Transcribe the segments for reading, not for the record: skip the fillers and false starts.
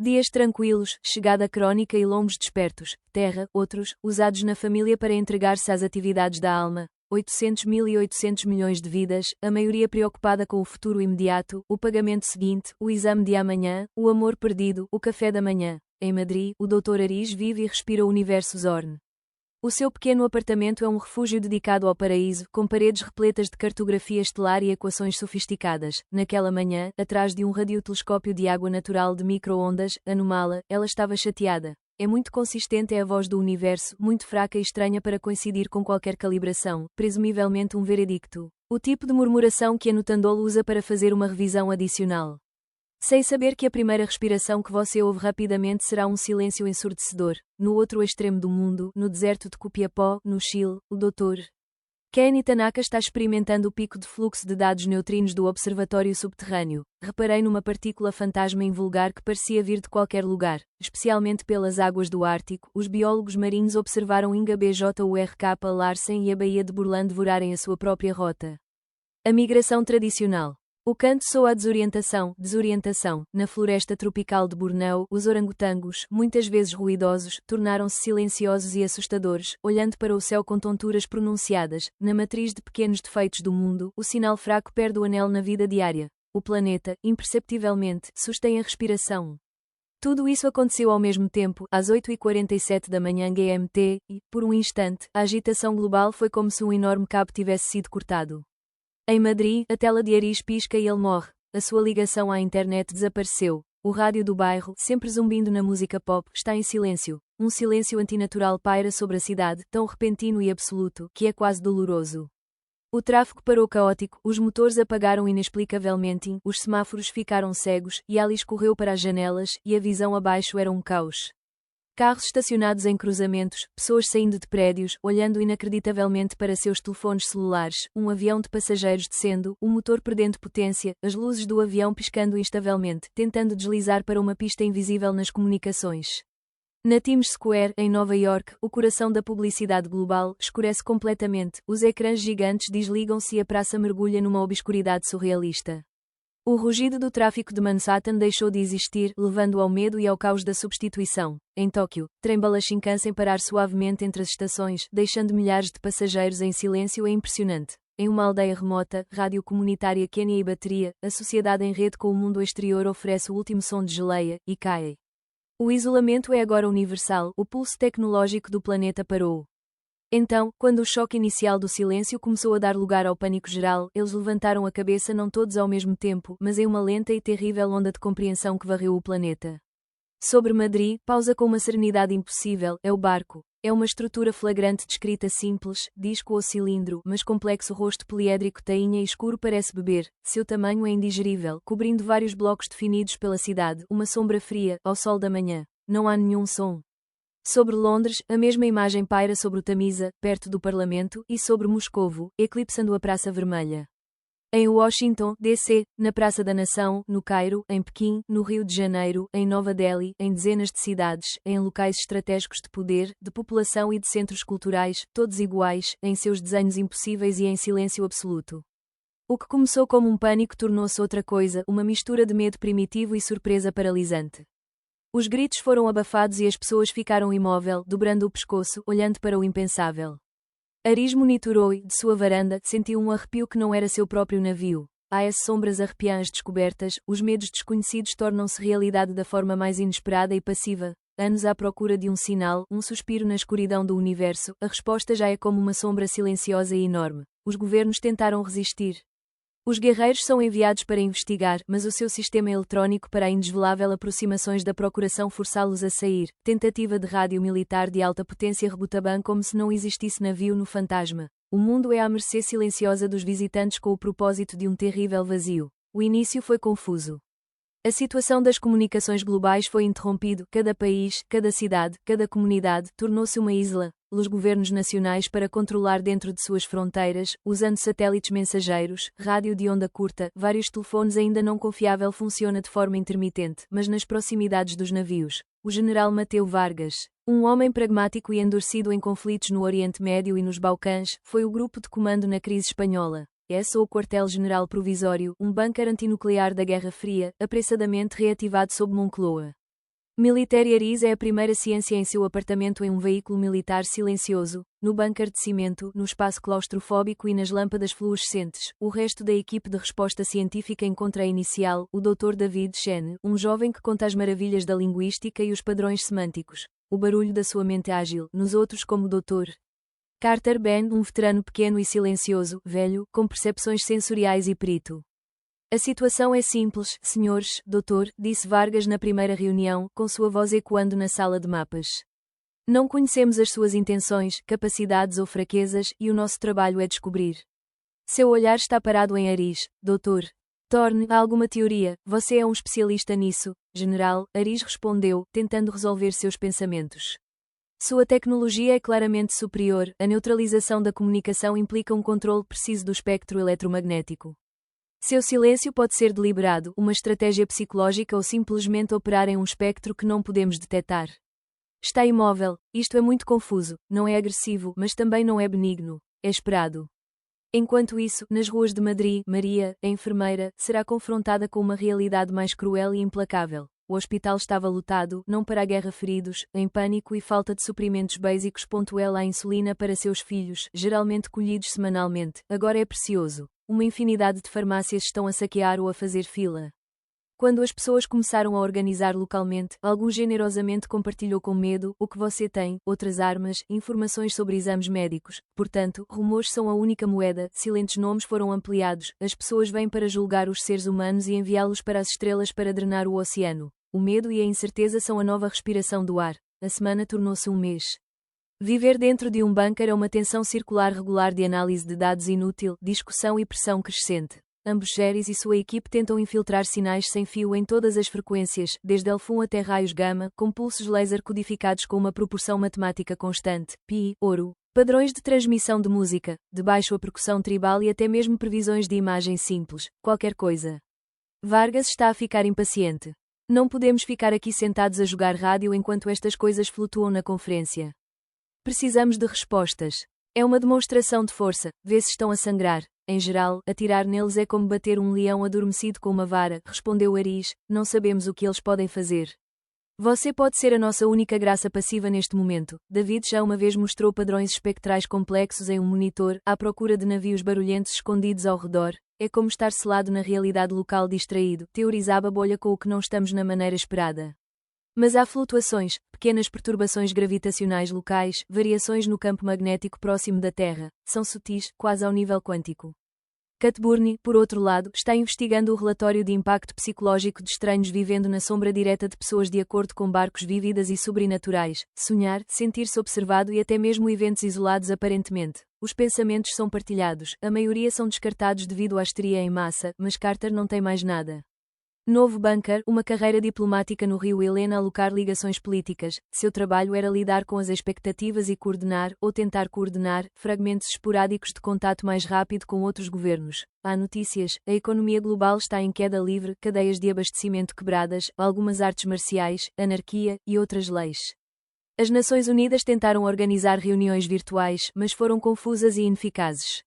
Dias tranquilos, chegada crónica e lombos despertos, terra, outros, usados na família para entregar-se às atividades da alma. 800.800 milhões de vidas, a maioria preocupada com o futuro imediato, o pagamento seguinte, o exame de amanhã, o amor perdido, o café da manhã. Em Madrid, o Dr. Aris vive e respira o universo Zorn. O seu pequeno apartamento é um refúgio dedicado ao paraíso, com paredes repletas de cartografia estelar e equações sofisticadas. Naquela manhã, atrás de um radiotelescópio de água natural de micro-ondas, Anomala, ela estava chateada. É muito consistente, é a voz do universo, muito fraca e estranha para coincidir com qualquer calibração, presumivelmente um veredicto. O tipo de murmuração que a Notandolo usa para fazer uma revisão adicional. Sem saber que a primeira respiração que você ouve rapidamente será um silêncio ensurdecedor. No outro extremo do mundo, no deserto de Copiapó, no Chile, o Dr. Kenny Tanaka está experimentando o pico de fluxo de dados neutrinos do observatório subterrâneo. Reparei numa partícula fantasma invulgar que parecia vir de qualquer lugar, especialmente pelas águas do Ártico. Os biólogos marinhos observaram Inga Bjurk Larsen e a Baía de Burlan devorarem a sua própria rota. A migração tradicional. O canto soa a desorientação. Na floresta tropical de Bornéu, os orangotangos, muitas vezes ruidosos, tornaram-se silenciosos e assustadores, olhando para o céu com tonturas pronunciadas. Na matriz de pequenos defeitos do mundo, o sinal fraco perde o anel na vida diária. O planeta, imperceptivelmente, sustém a respiração. Tudo isso aconteceu ao mesmo tempo, às 8h47 da manhã GMT, e, por um instante, a agitação global foi como se um enorme cabo tivesse sido cortado. Em Madrid, a tela de Aris pisca e ele morre. A sua ligação à internet desapareceu. O rádio do bairro, sempre zumbindo na música pop, está em silêncio. Um silêncio antinatural paira sobre a cidade, tão repentino e absoluto, que é quase doloroso. O tráfego parou caótico, os motores apagaram inexplicavelmente, os semáforos ficaram cegos, e Alice correu para as janelas, e a visão abaixo era um caos. Carros estacionados em cruzamentos, pessoas saindo de prédios, olhando inacreditavelmente para seus telefones celulares, um avião de passageiros descendo, o motor perdendo potência, as luzes do avião piscando instavelmente, tentando deslizar para uma pista invisível nas comunicações. Na Times Square, em Nova York, o coração da publicidade global, escurece completamente, os ecrãs gigantes desligam-se e a praça mergulha numa obscuridade surrealista. O rugido do tráfico de Manhattan deixou de existir, levando ao medo e ao caos da substituição. Em Tóquio, trem-bala Shinkansen parar suavemente entre as estações, deixando milhares de passageiros em silêncio é impressionante. Em uma aldeia remota, rádio comunitária Quênia e bateria, a sociedade em rede com o mundo exterior oferece o último som de geleia, e cai. O isolamento é agora universal, o pulso tecnológico do planeta parou. Então, quando o choque inicial do silêncio começou a dar lugar ao pânico geral, eles levantaram a cabeça não todos ao mesmo tempo, mas em uma lenta e terrível onda de compreensão que varreu o planeta. Sobre Madrid, pausa com uma serenidade impossível, é o barco. É uma estrutura flagrante de escrita simples, disco ou cilindro, mas complexo rosto poliédrico tainha e escuro parece beber. Seu tamanho é indigerível, cobrindo vários blocos definidos pela cidade, uma sombra fria, ao sol da manhã. Não há nenhum som. Sobre Londres, a mesma imagem paira sobre o Tamisa, perto do Parlamento, e sobre Moscovo, eclipsando a Praça Vermelha. Em Washington, D.C., na Praça da Nação, no Cairo, em Pequim, no Rio de Janeiro, em Nova Delhi, em dezenas de cidades, em locais estratégicos de poder, de população e de centros culturais, todos iguais, em seus desenhos impossíveis e em silêncio absoluto. O que começou como um pânico tornou-se outra coisa, uma mistura de medo primitivo e surpresa paralisante. Os gritos foram abafados e as pessoas ficaram imóvel, dobrando o pescoço, olhando para o impensável. Aris monitorou e, de sua varanda, sentiu um arrepio que não era seu próprio navio. As sombras arrepiam as descobertas, os medos desconhecidos tornam-se realidade da forma mais inesperada e passiva. Anos à procura de um sinal, um suspiro na escuridão do universo, a resposta já é como uma sombra silenciosa e enorme. Os governos tentaram resistir. Os guerreiros são enviados para investigar, mas o seu sistema eletrónico para a indesvelável aproximações da procuração forçá-los a sair. Tentativa de rádio militar de alta potência rebutaban como se não existisse navio no fantasma. O mundo é à mercê silenciosa dos visitantes com o propósito de um terrível vazio. O início foi confuso. A situação das comunicações globais foi interrompido, cada país, cada cidade, cada comunidade, tornou-se uma isla. Os governos nacionais para controlar dentro de suas fronteiras, usando satélites mensageiros, rádio de onda curta, vários telefones ainda não confiável funciona de forma intermitente, mas nas proximidades dos navios. O general Mateu Vargas, um homem pragmático e endurecido em conflitos no Oriente Médio e nos Balcãs, foi o grupo de comando na crise espanhola. Ou o quartel-general provisório, um bunker antinuclear da Guerra Fria, apressadamente reativado sob Moncloa. Military Aris é a primeira ciência em seu apartamento em um veículo militar silencioso, no bunker de cimento, no espaço claustrofóbico e nas lâmpadas fluorescentes. O resto da equipe de resposta científica encontra a inicial, o Dr. David Chen, um jovem que conta as maravilhas da linguística e os padrões semânticos. O barulho da sua mente ágil, nos outros como Dr. Carter Ben, um veterano pequeno e silencioso, velho, com percepções sensoriais e perito. A situação é simples, senhores, doutor, disse Vargas na primeira reunião, com sua voz ecoando na sala de mapas. Não conhecemos as suas intenções, capacidades ou fraquezas, e o nosso trabalho é descobrir. Seu olhar está parado em Aris, doutor. Torne, há alguma teoria, você é um especialista nisso, general, Aris respondeu, tentando resolver seus pensamentos. Sua tecnologia é claramente superior, a neutralização da comunicação implica um controle preciso do espectro eletromagnético. Seu silêncio pode ser deliberado, uma estratégia psicológica ou simplesmente operar em um espectro que não podemos detectar. Está imóvel, isto é muito confuso, não é agressivo, mas também não é benigno, é esperado. Enquanto isso, nas ruas de Madrid, Maria, a enfermeira, será confrontada com uma realidade mais cruel e implacável. O hospital estava lotado, não para a guerra feridos, em pânico e falta de suprimentos básicos. Ela a insulina para seus filhos, geralmente colhidos semanalmente, agora é precioso. Uma infinidade de farmácias estão a saquear ou a fazer fila. Quando as pessoas começaram a organizar localmente, algum generosamente compartilhou com medo, o que você tem, outras armas, informações sobre exames médicos. Portanto, rumores são a única moeda, silentes nomes foram ampliados, as pessoas vêm para julgar os seres humanos e enviá-los para as estrelas para drenar o oceano. O medo e a incerteza são a nova respiração do ar. A semana tornou-se um mês. Viver dentro de um bunker é uma tensão circular regular de análise de dados inútil, discussão e pressão crescente. Ambos Geris e sua equipe tentam infiltrar sinais sem fio em todas as frequências, desde Elfum até raios gama, com pulsos laser codificados com uma proporção matemática constante, pi, ouro, padrões de transmissão de música, de baixo a percussão tribal e até mesmo previsões de imagem simples, qualquer coisa. Vargas está a ficar impaciente. Não podemos ficar aqui sentados a jogar rádio enquanto estas coisas flutuam na conferência. Precisamos de respostas. É uma demonstração de força, vê se estão a sangrar. Em geral, atirar neles é como bater um leão adormecido com uma vara, respondeu Aris, não sabemos o que eles podem fazer. Você pode ser a nossa única graça passiva neste momento. David já uma vez mostrou padrões espectrais complexos em um monitor, à procura de navios barulhentos escondidos ao redor. É como estar selado na realidade local distraído, teorizava a bolha com o que não estamos na maneira esperada. Mas há flutuações, pequenas perturbações gravitacionais locais, variações no campo magnético próximo da Terra, são sutis, quase ao nível quântico. Catburni, por outro lado, está investigando o relatório de impacto psicológico de estranhos vivendo na sombra direta de pessoas de acordo com barcos vívidas e sobrenaturais, sonhar, sentir-se observado e até mesmo eventos isolados aparentemente. Os pensamentos são partilhados, a maioria são descartados devido à histeria em massa, mas Carter não tem mais nada. Novo bunker, uma carreira diplomática no Rio Helena a alocar ligações políticas. Seu trabalho era lidar com as expectativas e coordenar, ou tentar coordenar, fragmentos esporádicos de contato mais rápido com outros governos. Há notícias, a economia global está em queda livre, cadeias de abastecimento quebradas, algumas artes marciais, anarquia e outras leis. As Nações Unidas tentaram organizar reuniões virtuais, mas foram confusas e ineficazes.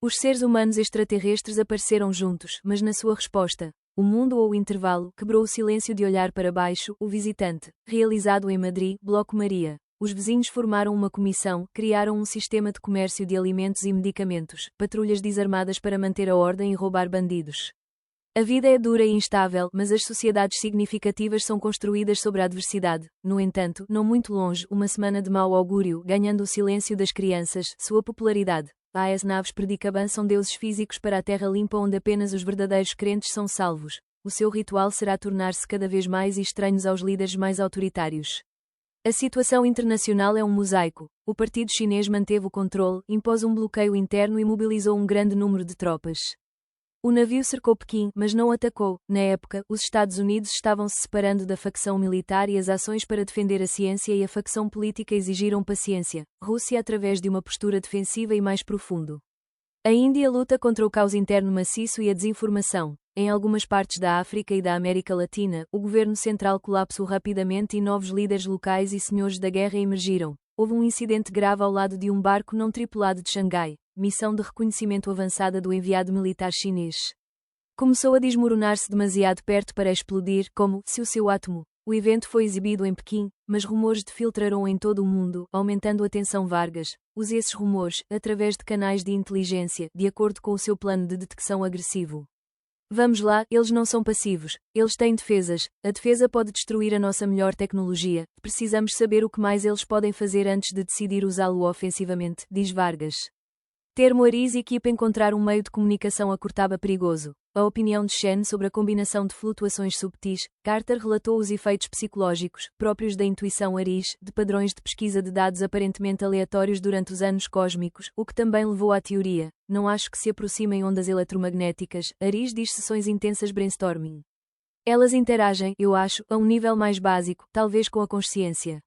Os seres humanos extraterrestres apareceram juntos, mas na sua resposta, o mundo ou o intervalo, quebrou o silêncio de olhar para baixo, o visitante, realizado em Madrid, Bloco Maria. Os vizinhos formaram uma comissão, criaram um sistema de comércio de alimentos e medicamentos, patrulhas desarmadas para manter a ordem e roubar bandidos. A vida é dura e instável, mas as sociedades significativas são construídas sobre a adversidade. No entanto, não muito longe, uma semana de mau augúrio, ganhando o silêncio das crianças, sua popularidade. As naves Predicaban são deuses físicos para a terra limpa onde apenas os verdadeiros crentes são salvos. O seu ritual será tornar-se cada vez mais estranhos aos líderes mais autoritários. A situação internacional é um mosaico. O partido chinês manteve o controle, impôs um bloqueio interno e mobilizou um grande número de tropas. O navio cercou Pequim, mas não atacou. Na época, os Estados Unidos estavam se separando da facção militar e as ações para defender a ciência e a facção política exigiram paciência. Rússia através de uma postura defensiva e mais profundo. A Índia luta contra o caos interno maciço e a desinformação. Em algumas partes da África e da América Latina, o governo central colapsou rapidamente e novos líderes locais e senhores da guerra emergiram. Houve um incidente grave ao lado de um barco não tripulado de Xangai. Missão de reconhecimento avançada do enviado militar chinês. Começou a desmoronar-se demasiado perto para explodir, como se o seu átomo, O evento foi exibido em Pequim, mas rumores de filtraram em todo o mundo, aumentando a tensão. Vargas use esses rumores, através de canais de inteligência, de acordo com o seu plano de detecção agressivo. Vamos lá, eles não são passivos, eles têm defesas. A defesa pode destruir a nossa melhor tecnologia. Precisamos saber o que mais eles podem fazer antes de decidir usá-lo ofensivamente, diz Vargas. Termo Aris e equipa encontrar um meio de comunicação acurtado perigoso. A opinião de Shen sobre a combinação de flutuações subtis. Carter relatou os efeitos psicológicos, próprios da intuição Aris, de padrões de pesquisa de dados aparentemente aleatórios durante os anos cósmicos, o que também levou à teoria. Não acho que se aproximem ondas eletromagnéticas. Aris diz sessões intensas brainstorming. Elas interagem, eu acho, a um nível mais básico, talvez com a consciência.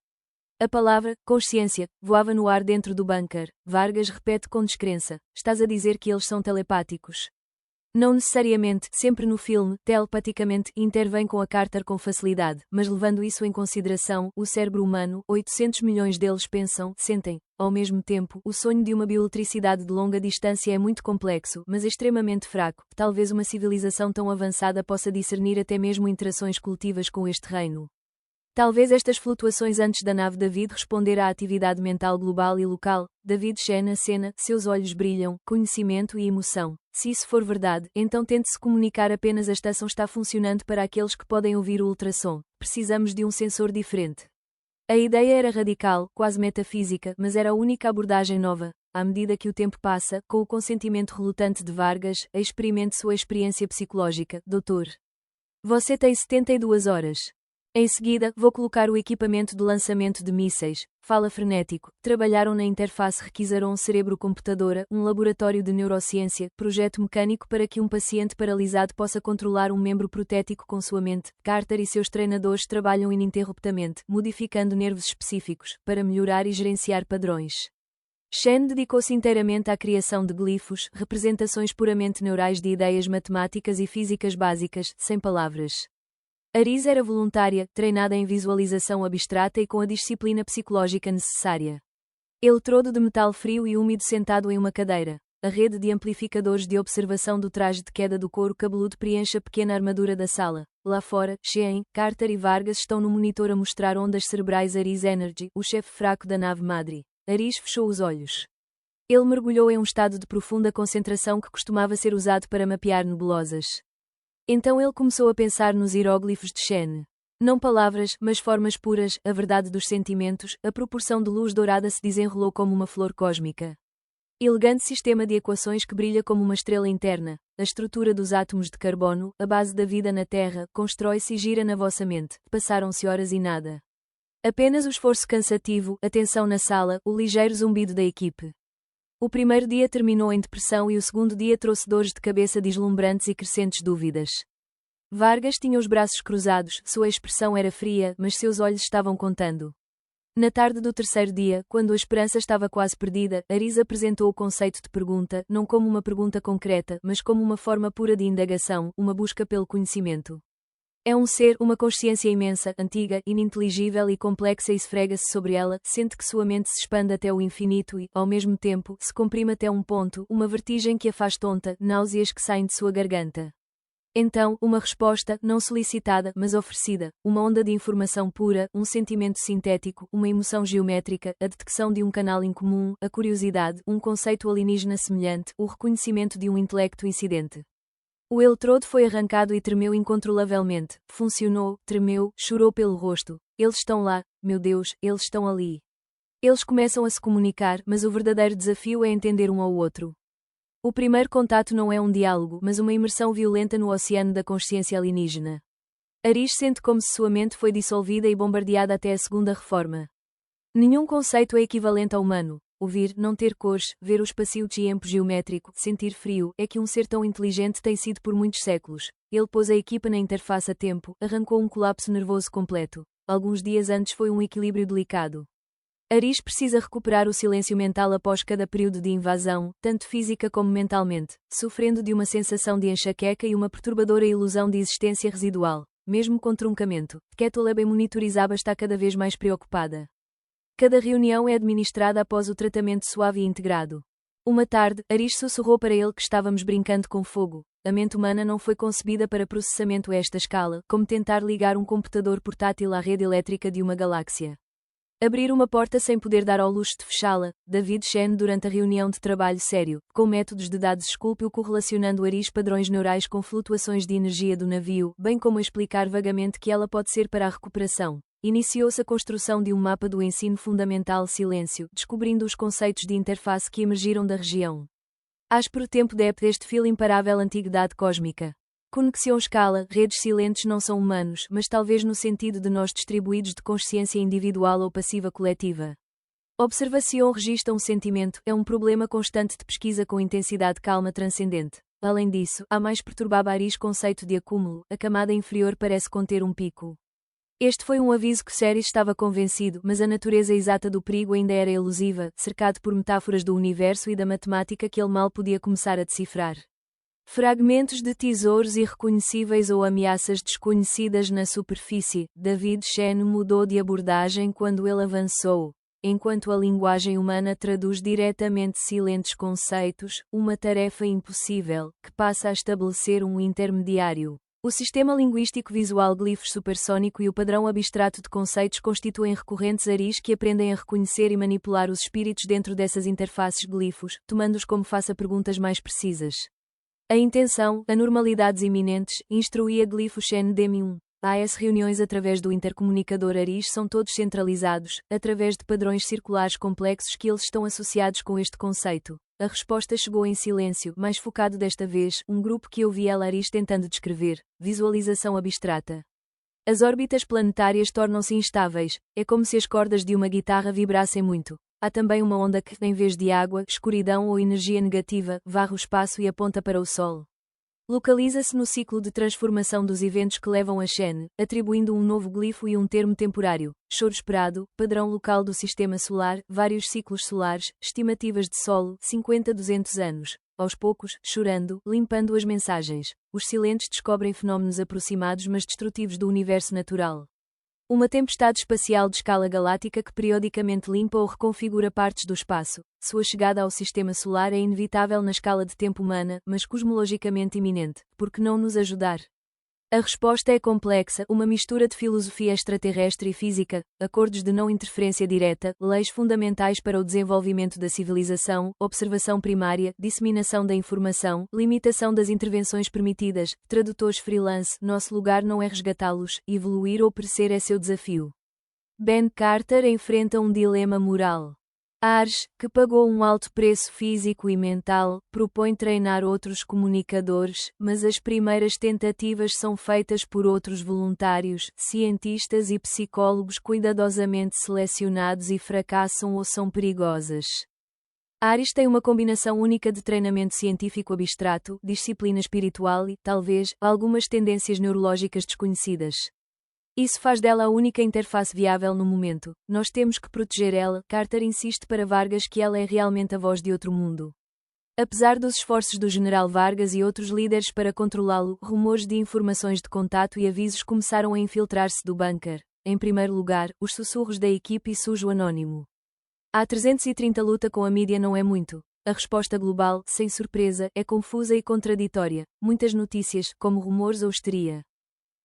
A palavra, consciência, voava no ar dentro do bunker. Vargas repete com descrença. Estás a dizer que eles são telepáticos? Não necessariamente, sempre no filme, telepaticamente, intervém com a Carter com facilidade, mas levando isso em consideração, o cérebro humano, 800 milhões deles pensam, sentem. Ao mesmo tempo, o sonho de uma bioeletricidade de longa distância é muito complexo, mas extremamente fraco. Talvez uma civilização tão avançada possa discernir até mesmo interações coletivas com este reino. Talvez estas flutuações antes da nave David responder à atividade mental global e local. David Shen na cena, seus olhos brilham, conhecimento e emoção. Se isso for verdade, então tente-se comunicar apenas a estação está funcionando para aqueles que podem ouvir o ultrassom. Precisamos de um sensor diferente. A ideia era radical, quase metafísica, mas era a única abordagem nova. À medida que o tempo passa, com o consentimento relutante de Vargas, experimente sua experiência psicológica, doutor. Você tem 72 horas. Em seguida, vou colocar o equipamento de lançamento de mísseis. Fala frenético. Trabalharam na interface Requisaron Cerebro-Computadora, um laboratório de neurociência, projeto mecânico para que um paciente paralisado possa controlar um membro protético com sua mente. Carter e seus treinadores trabalham ininterruptamente, modificando nervos específicos, para melhorar e gerenciar padrões. Shen dedicou-se inteiramente à criação de glifos, representações puramente neurais de ideias matemáticas e físicas básicas, sem palavras. Aris era voluntária, treinada em visualização abstrata e com a disciplina psicológica necessária. Eletrodo de metal frio e úmido sentado em uma cadeira. A rede de amplificadores de observação do traje de queda do couro cabeludo preenche a pequena armadura da sala. Lá fora, Shen, Carter e Vargas estão no monitor a mostrar ondas cerebrais. Aris Energy, o chefe fraco da nave madre. Aris fechou os olhos. Ele mergulhou em um estado de profunda concentração que costumava ser usado para mapear nebulosas. Então ele começou a pensar nos hieróglifos de Shen. Não palavras, mas formas puras, a verdade dos sentimentos, a proporção de luz dourada se desenrolou como uma flor cósmica. Elegante sistema de equações que brilha como uma estrela interna. A estrutura dos átomos de carbono, a base da vida na Terra, constrói-se e gira na vossa mente. Passaram-se horas e nada. Apenas o esforço cansativo, a tensão na sala, o ligeiro zumbido da equipe. O primeiro dia terminou em depressão e o segundo dia trouxe dores de cabeça deslumbrantes e crescentes dúvidas. Vargas tinha os braços cruzados, sua expressão era fria, mas seus olhos estavam contando. Na tarde do terceiro dia, quando a esperança estava quase perdida, Aris apresentou o conceito de pergunta, não como uma pergunta concreta, mas como uma forma pura de indagação, uma busca pelo conhecimento. É um ser, uma consciência imensa, antiga, ininteligível e complexa e esfrega-se sobre ela, sente que sua mente se expande até o infinito e, ao mesmo tempo, se comprime até um ponto, uma vertigem que a faz tonta, náuseas que saem de sua garganta. Então, uma resposta, não solicitada, mas oferecida, uma onda de informação pura, um sentimento sintético, uma emoção geométrica, a detecção de um canal incomum, a curiosidade, um conceito alienígena semelhante, o reconhecimento de um intelecto incidente. O eletrodo foi arrancado e tremeu incontrolavelmente. Funcionou, tremeu, chorou pelo rosto. Eles estão lá, meu Deus, eles estão ali. Eles começam a se comunicar, mas o verdadeiro desafio é entender um ao outro. O primeiro contato não é um diálogo, mas uma imersão violenta no oceano da consciência alienígena. Aris sente como se sua mente foi dissolvida e bombardeada até a segunda reforma. Nenhum conceito é equivalente ao humano. Ouvir, não ter cores, ver o espaçio-tempo geométrico, sentir frio, é que um ser tão inteligente tem sido por muitos séculos. Ele pôs a equipa na interface a tempo, arrancou um colapso nervoso completo. Alguns dias antes foi um equilíbrio delicado. Aris precisa recuperar o silêncio mental após cada período de invasão, tanto física como mentalmente, sofrendo de uma sensação de enxaqueca e uma perturbadora ilusão de existência residual. Mesmo com truncamento, Ketoleb monitorizada está cada vez mais preocupada. Cada reunião é administrada após o tratamento suave e integrado. Uma tarde, Aris sussurrou para ele que estávamos brincando com fogo. A mente humana não foi concebida para processamento a esta escala, como tentar ligar um computador portátil à rede elétrica de uma galáxia. Abrir uma porta sem poder dar ao luxo de fechá-la. David Shen durante a reunião de trabalho sério, com métodos de dados esculpeu correlacionando Aris padrões neurais com flutuações de energia do navio, bem como explicar vagamente que ela pode ser para a recuperação. Iniciou-se a construção de um mapa do ensino fundamental Silêncio, descobrindo os conceitos de interface que emergiram da região. Áspero tempo dep este fio imparável antiguidade cósmica. Conexão escala, redes silentes não são humanos, mas talvez no sentido de nós distribuídos de consciência individual ou passiva coletiva. Observação registra um sentimento, é um problema constante de pesquisa com intensidade calma transcendente. Além disso, há mais perturbado Aris conceito de acúmulo, a camada inferior parece conter um pico. Este foi um aviso que Ceres estava convencido, mas a natureza exata do perigo ainda era elusiva, cercado por metáforas do universo e da matemática que ele mal podia começar a decifrar. Fragmentos de tesouros irreconhecíveis ou ameaças desconhecidas na superfície. David Shen mudou de abordagem quando ele avançou. Enquanto a linguagem humana traduz diretamente silentes conceitos, uma tarefa impossível, que passa a estabelecer um intermediário. O sistema linguístico visual glifos supersônico e o padrão abstrato de conceitos constituem recorrentes Aris que aprendem a reconhecer e manipular os espíritos dentro dessas interfaces glifos, tomando-os como faça perguntas mais precisas. A intenção, anormalidades iminentes, instruía glifos Shen-DM1. As reuniões através do intercomunicador Aris são todos centralizados, através de padrões circulares complexos que eles estão associados com este conceito. A resposta chegou em silêncio, mais focado desta vez, um grupo que ouvia Aris tentando descrever. Visualização abstrata. As órbitas planetárias tornam-se instáveis, é como se as cordas de uma guitarra vibrassem muito. Há também uma onda que, em vez de água, escuridão ou energia negativa, varre o espaço e aponta para o Sol. Localiza-se no ciclo de transformação dos eventos que levam a Shen, atribuindo um novo glifo e um termo temporário. Choro esperado, padrão local do sistema solar, vários ciclos solares, estimativas de solo, 50-200 anos. Aos poucos, chorando, limpando as mensagens. Os silentes descobrem fenómenos aproximados mas destrutivos do universo natural. Uma tempestade espacial de escala galáctica que periodicamente limpa ou reconfigura partes do espaço. Sua chegada ao sistema solar é inevitável na escala de tempo humana, mas cosmologicamente iminente. Por que não nos ajudar? A resposta é complexa, uma mistura de filosofia extraterrestre e física, acordos de não interferência direta, leis fundamentais para o desenvolvimento da civilização, observação primária, disseminação da informação, limitação das intervenções permitidas, tradutores freelance, nosso lugar não é resgatá-los, evoluir ou perecer é seu desafio. Ben Carter enfrenta um dilema moral. Ares, que pagou um alto preço físico e mental, propõe treinar outros comunicadores, mas as primeiras tentativas são feitas por outros voluntários, cientistas e psicólogos cuidadosamente selecionados e fracassam ou são perigosas. Ares tem uma combinação única de treinamento científico abstrato, disciplina espiritual e, talvez, algumas tendências neurológicas desconhecidas. Isso faz dela a única interface viável no momento. Nós temos que proteger ela. Carter insiste para Vargas que ela é realmente a voz de outro mundo. Apesar dos esforços do General Vargas e outros líderes para controlá-lo, rumores de informações de contato e avisos começaram a infiltrar-se do bunker. Em primeiro lugar, os sussurros da equipe e sujo anônimo. A 330 luta com a mídia não é muito. A resposta global, sem surpresa, é confusa e contraditória. Muitas notícias, como rumores ou histeria.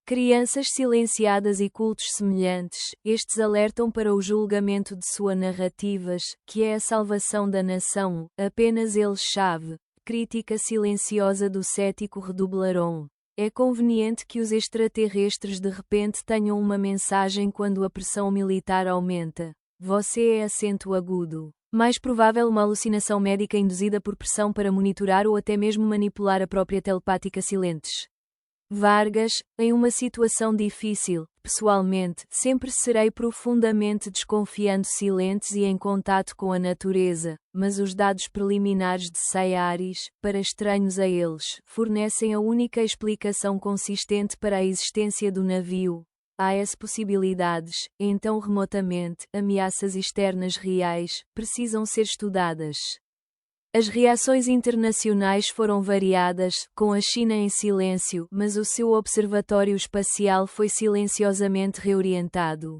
Crianças silenciadas e cultos semelhantes, estes alertam para o julgamento de suas narrativas, que é a salvação da nação, apenas eles-chave. Crítica silenciosa do cético redoblarão. É conveniente que os extraterrestres de repente tenham uma mensagem quando a pressão militar aumenta. Você é acento agudo. Mais provável uma alucinação médica induzida por pressão para monitorar ou até mesmo manipular a própria telepática silentes. Vargas, em uma situação difícil, pessoalmente, sempre serei profundamente desconfiando silentes e em contato com a natureza, mas os dados preliminares de Ceares, para estranhos a eles, fornecem a única explicação consistente para a existência do navio. Há as possibilidades, então remotamente, ameaças externas reais, precisam ser estudadas. As reações internacionais foram variadas, com a China em silêncio, mas o seu observatório espacial foi silenciosamente reorientado.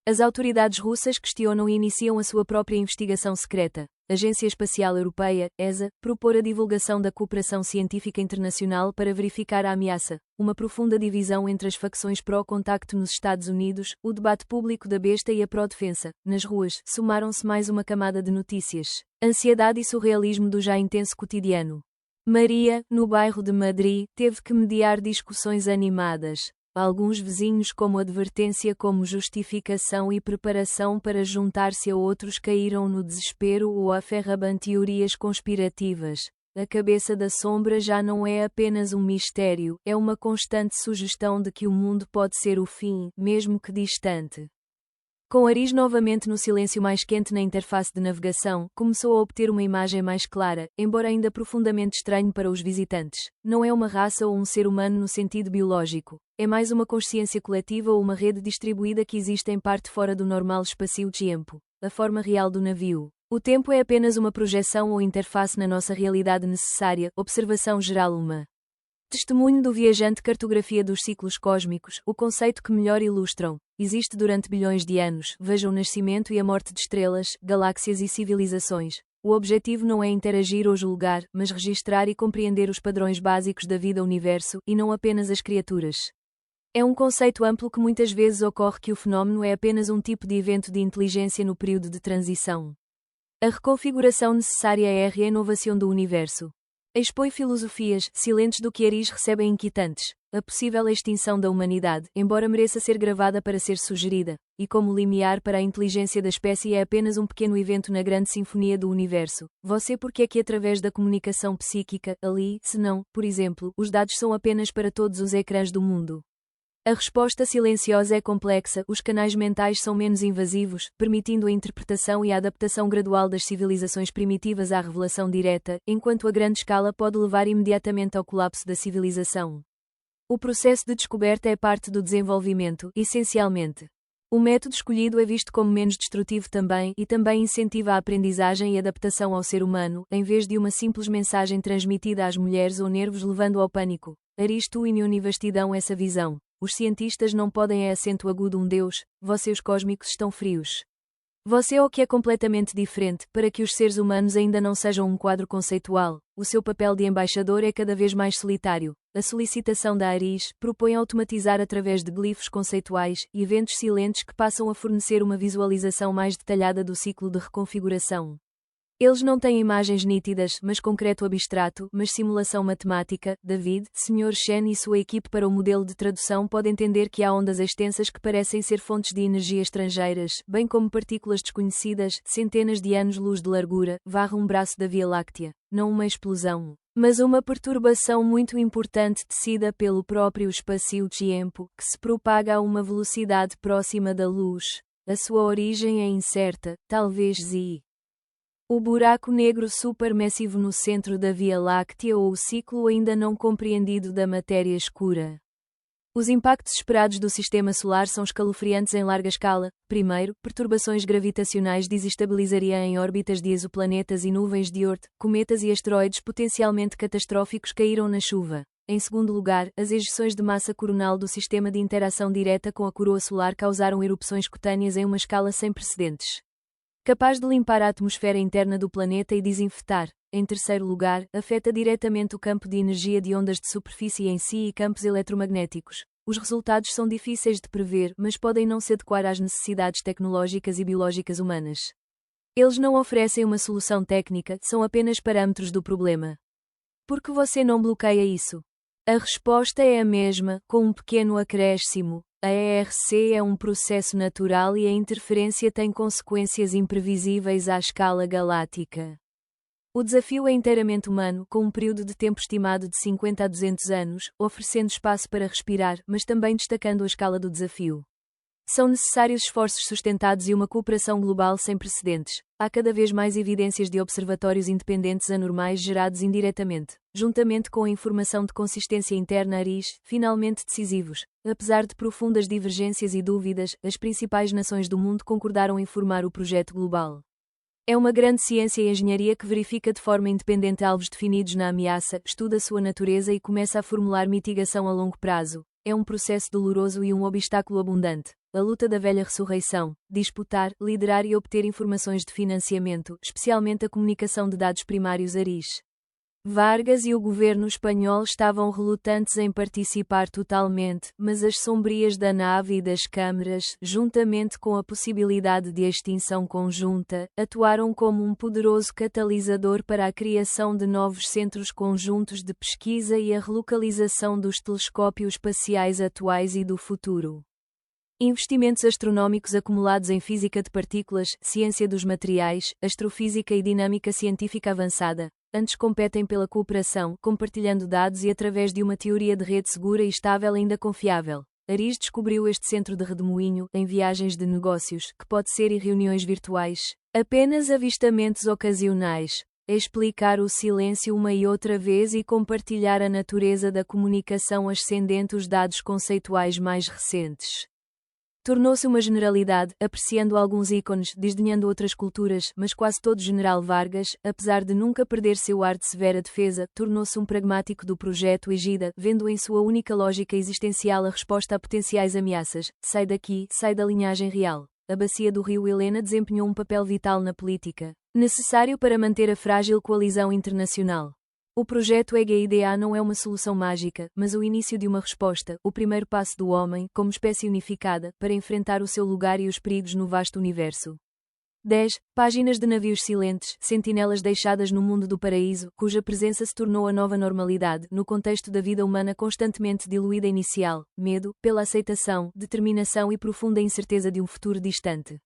As autoridades russas questionam e iniciam a sua própria investigação secreta. Agência Espacial Europeia, ESA, propor a divulgação da cooperação científica internacional para verificar a ameaça, uma profunda divisão entre as facções pró-contacto nos Estados Unidos, o debate público da besta e a pró-defensa. Nas ruas, somaram-se mais uma camada de notícias, ansiedade e surrealismo do já intenso cotidiano. Maria, no bairro de Madrid, teve que mediar discussões animadas. Alguns vizinhos como advertência como justificação e preparação para juntar-se a outros caíram no desespero ou aferraban teorias conspirativas. A cabeça da sombra já não é apenas um mistério, é uma constante sugestão de que o mundo pode ser o fim, mesmo que distante. Com Aris novamente no silêncio mais quente na interface de navegação, começou a obter uma imagem mais clara, embora ainda profundamente estranho para os visitantes. Não é uma raça ou um ser humano no sentido biológico. É mais uma consciência coletiva ou uma rede distribuída que existe em parte fora do normal espaço-tempo. A forma real do navio. O tempo é apenas uma projeção ou interface na nossa realidade necessária. Observação geral. Uma testemunho do viajante. Cartografia dos ciclos cósmicos, o conceito que melhor ilustram. Existe durante bilhões de anos. Veja o nascimento e a morte de estrelas, galáxias e civilizações. O objetivo não é interagir ou julgar, mas registrar e compreender os padrões básicos da vida universo, e não apenas as criaturas. É um conceito amplo que muitas vezes ocorre que o fenómeno é apenas um tipo de evento de inteligência no período de transição. A reconfiguração necessária é a renovação do universo. Expõe filosofias, silentes do que Aris recebem inquietantes, a possível extinção da humanidade, embora mereça ser gravada para ser sugerida, e como limiar para a inteligência da espécie é apenas um pequeno evento na grande sinfonia do universo. Você porque é que através da comunicação psíquica, ali, se não, por exemplo, os dados são apenas para todos os ecrãs do mundo? A resposta silenciosa é complexa, os canais mentais são menos invasivos, permitindo a interpretação e a adaptação gradual das civilizações primitivas à revelação direta, enquanto a grande escala pode levar imediatamente ao colapso da civilização. O processo de descoberta é parte do desenvolvimento, essencialmente. O método escolhido é visto como menos destrutivo também, e também incentiva a aprendizagem e adaptação ao ser humano, em vez de uma simples mensagem transmitida às mulheres ou nervos levando ao pânico. Aristo e Univastidão essa visão. Os cientistas não podem é acento agudo um Deus, vocês cósmicos estão frios. Você é o que é completamente diferente, para que os seres humanos ainda não sejam um quadro conceitual. O seu papel de embaixador é cada vez mais solitário. A solicitação da Aris propõe automatizar através de glifos conceituais e eventos silentes que passam a fornecer uma visualização mais detalhada do ciclo de reconfiguração. Eles não têm imagens nítidas, mas concreto abstrato, mas simulação matemática. David, Sr. Shen e sua equipe para o modelo de tradução podem entender que há ondas extensas que parecem ser fontes de energia estrangeiras, bem como partículas desconhecidas, centenas de anos-luz de largura, varrem um braço da Via Láctea. Não uma explosão, mas uma perturbação muito importante tecida pelo próprio espaço-tempo, que se propaga a uma velocidade próxima da luz. A sua origem é incerta, talvez Z. O buraco negro supermassivo no centro da Via Láctea ou o ciclo ainda não compreendido da matéria escura. Os impactos esperados do sistema solar são escalofriantes em larga escala. Primeiro, perturbações gravitacionais desestabilizariam em órbitas de exoplanetas e nuvens de Oort, cometas e asteroides potencialmente catastróficos caíram na chuva. Em segundo lugar, as ejeções de massa coronal do sistema de interação direta com a coroa solar causaram erupções cutâneas em uma escala sem precedentes, capaz de limpar a atmosfera interna do planeta e desinfetar. Em terceiro lugar, afeta diretamente o campo de energia de ondas de superfície em si e campos eletromagnéticos. Os resultados são difíceis de prever, mas podem não se adequar às necessidades tecnológicas e biológicas humanas. Eles não oferecem uma solução técnica, são apenas parâmetros do problema. Por que você não bloqueia isso? A resposta é a mesma, com um pequeno acréscimo. A ERC é um processo natural e a interferência tem consequências imprevisíveis à escala galáctica. O desafio é inteiramente humano, com um período de tempo estimado de 50 a 200 anos, oferecendo espaço para respirar, mas também destacando a escala do desafio. São necessários esforços sustentados e uma cooperação global sem precedentes. Há cada vez mais evidências de observatórios independentes anormais gerados indiretamente, juntamente com a informação de consistência interna ARIS, finalmente decisivos. Apesar de profundas divergências e dúvidas, as principais nações do mundo concordaram em formar o projeto global. É uma grande ciência e engenharia que verifica de forma independente alvos definidos na ameaça, estuda sua natureza e começa a formular mitigação a longo prazo. É um processo doloroso e um obstáculo abundante. A luta da velha ressurreição, disputar, liderar e obter informações de financiamento, especialmente a comunicação de dados primários ARIS. Vargas e o governo espanhol estavam relutantes em participar totalmente, mas as sombrias da nave e das câmaras, juntamente com a possibilidade de extinção conjunta, atuaram como um poderoso catalisador para a criação de novos centros conjuntos de pesquisa e a relocalização dos telescópios espaciais atuais e do futuro. Investimentos astronómicos acumulados em física de partículas, ciência dos materiais, astrofísica e dinâmica científica avançada, antes competem pela cooperação, compartilhando dados e através de uma teoria de rede segura e estável ainda confiável. ARIS descobriu este centro de redemoinho, em viagens de negócios, que pode ser e reuniões virtuais, apenas avistamentos ocasionais, explicar o silêncio uma e outra vez e compartilhar a natureza da comunicação ascendente os dados conceituais mais recentes. Tornou-se uma generalidade, apreciando alguns ícones, desdenhando outras culturas, mas quase todo General Vargas, apesar de nunca perder seu ar de severa defesa, tornou-se um pragmático do projeto Egida, vendo em sua única lógica existencial a resposta a potenciais ameaças. Sai daqui, sai da linhagem real. A bacia do rio Helena desempenhou um papel vital na política, necessário para manter a frágil coalizão internacional. O projeto EGIDA não é uma solução mágica, mas o início de uma resposta, o primeiro passo do homem, como espécie unificada, para enfrentar o seu lugar e os perigos no vasto universo. 10. Páginas de navios silentes, sentinelas deixadas no mundo do paraíso, cuja presença se tornou a nova normalidade, no contexto da vida humana constantemente diluída inicial, medo, pela aceitação, determinação e profunda incerteza de um futuro distante.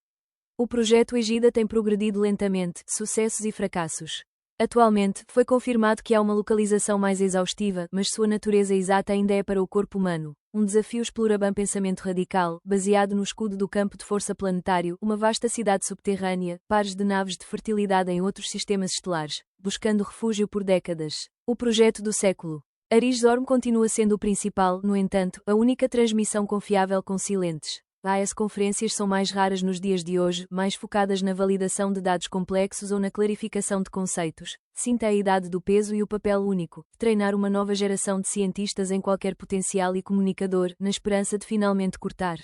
O projeto Egida tem progredido lentamente, sucessos e fracassos. Atualmente, foi confirmado que há uma localização mais exaustiva, mas sua natureza exata ainda é para o corpo humano. Um desafio explora bem pensamento radical, baseado no escudo do campo de força planetário, uma vasta cidade subterrânea, pares de naves de fertilidade em outros sistemas estelares, buscando refúgio por décadas. O projeto do século. ARIS Zorm continua sendo o principal, no entanto, a única transmissão confiável com silentes. As conferências são mais raras nos dias de hoje, mais focadas na validação de dados complexos ou na clarificação de conceitos. Sinta a idade do peso e o papel único, treinar uma nova geração de cientistas em qualquer potencial e comunicador, na esperança de finalmente cortar.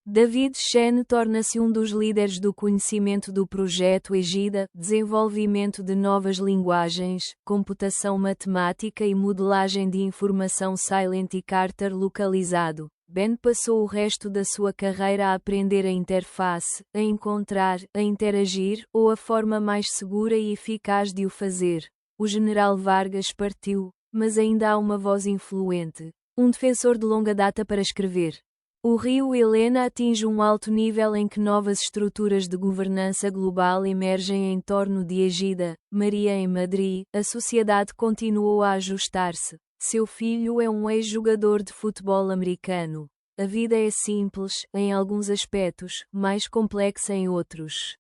David Shen torna-se um dos líderes do conhecimento do projeto Egida, desenvolvimento de novas linguagens, computação matemática e modelagem de informação Silent e Carter localizado. Ben passou o resto da sua carreira a aprender a interface, a encontrar, a interagir, ou a forma mais segura e eficaz de o fazer. O General Vargas partiu, mas ainda há uma voz influente, um defensor de longa data para escrever. O rio Helena atinge um alto nível em que novas estruturas de governança global emergem em torno de Egida, Maria em Madrid, a sociedade continuou a ajustar-se. Seu filho é um ex-jogador de futebol americano. A vida é simples, em alguns aspectos, mais complexa em outros.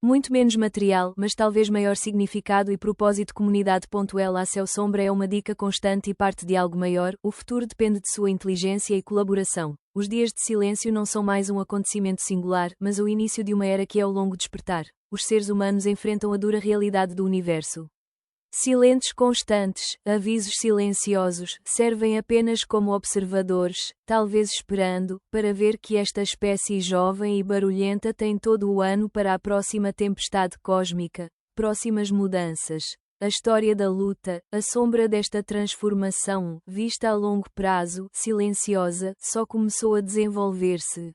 Muito menos material, mas talvez maior significado e propósito. Comunidade.ela a céu sombra é uma dica constante e parte de algo maior. O futuro depende de sua inteligência e colaboração. Os dias de silêncio não são mais um acontecimento singular, mas o início de uma era que é o longo despertar. Os seres humanos enfrentam a dura realidade do universo. Silentes constantes, avisos silenciosos, servem apenas como observadores, talvez esperando, para ver que esta espécie jovem e barulhenta tem todo o ano para a próxima tempestade cósmica, próximas mudanças. A história da luta, a sombra desta transformação, vista a longo prazo, silenciosa, só começou a desenvolver-se.